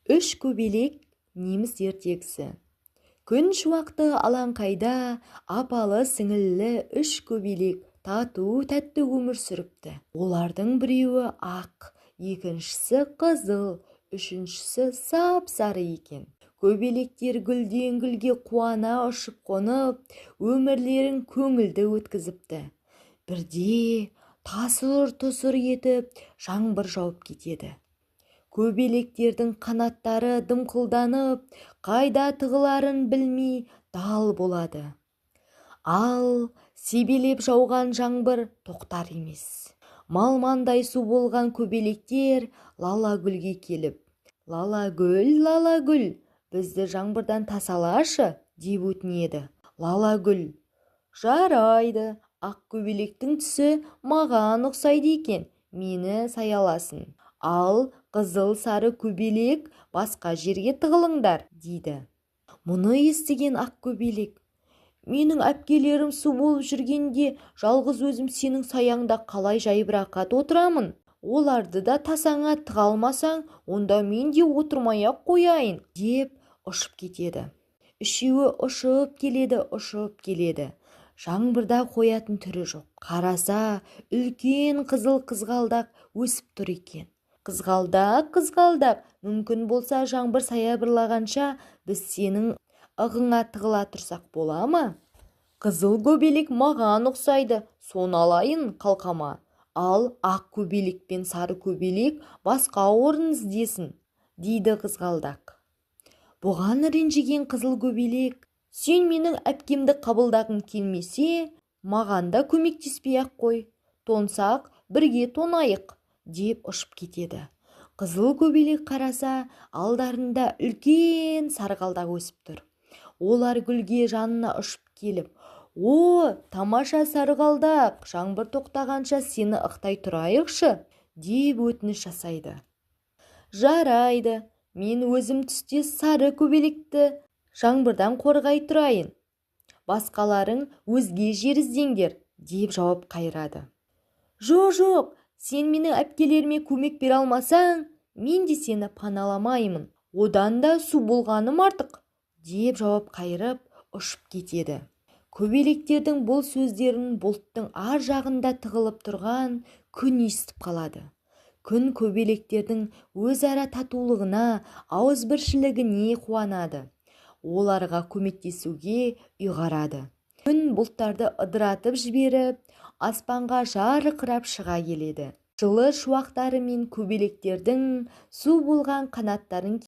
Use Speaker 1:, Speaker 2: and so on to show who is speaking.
Speaker 1: Үш көбелек неміс ертегісі. Күн шуақты алаңқайда апалы сіңілі үш көбелек тату-тәтті өмір сүріпті. Олардың біреуі ақ, екіншісі қызыл, үшіншісі сап-сары екен. Көбелектер гүлден гүлге қуана ұшып қонып, өмірлерін көңілді өткізіпті. Бірде тасыр-тұсыр етіп жаңбыр жауып кетеді. Көбелектердің қанаттары дымқылданып, қайда тығыларын білмей дал болады. Ал себелеп жауған жаңбыр тоқтар емес. Малмандай су болған көбелектер Лалагүлге келіп, Лалагүл, бізді жаңбырдан тасалашы, деп өтінеді. Лалагүл: жарайды, ақ көбелектің түсі маған ұқсайды екен, мені саяласын. Ал қызыл сары көбелек басқа жерге тығылыңдар, дейді. Мұны естіген ақ көбелек: менің әпкелерім су болып жүргенде жалғыз өзім сенің саяңда қалай жайбырақат отырамын? Оларды да тасаңа тыға алмасаң, онда мен де отырмай-ақ қояйын, деп ұшып кетеді. Үшеуі ұшып келеді. Жаңбырда қоятын түрі жоқ. Қараса, үлкен қызыл қызғалдақ өсіп тұр екен. Қызғалдақ, мүмкін болса жаңбыр саябырлағанша біз сенің ығыңа тығыла тұрсақ бола ма? Қызыл көбелек маған ұқсайды, соны алайын қалқама. Ал ақ көбелек пен сары көбелек басқа орын іздесін, дейді қызғалдақ. Бұған ренжіген қызыл көбелек: сен менің әпкемді қабылдағың келмесе, маған да көмектеспей-ақ қой, тонсақ бірге тонайық, деп ұшып кетеді. Қызыл көбелек қараса, алдарында үлкен сарғалдақ өсіп тұр. Олар гүлге жанына ұшып келіп: о, тамаша сарғалдақ, жаңбыр тоқтағанша сені ықтай тұрайықшы, деп өтініш жасайды. Жарайды, мен өзім түстес сары көбелекті жаңбырдан қорғай тұрайын, басқаларың өзге жер іздеңдер, деп жауап қайырады. Жоқ, сен менің әпкелеріме көмек бере алмасаң, мен де сені паналамаймын, одан да су болғаным артық, деп жауап қайырып ұшып кетеді. Көбелектердің бұл сөздерін бұлттың ар жағында тығылып тұрған күн естіп қалады. Күн көбелектердің өзара татулығына, ауызбіршілігіне қуанады. Оларға көмектесуге ұйғарады. Күн бұлттарды ыдыратып жіберіп, аспанға жарқырап шыға келеді. Жылы шуақтары мен көбелектердің су болған қанаттарын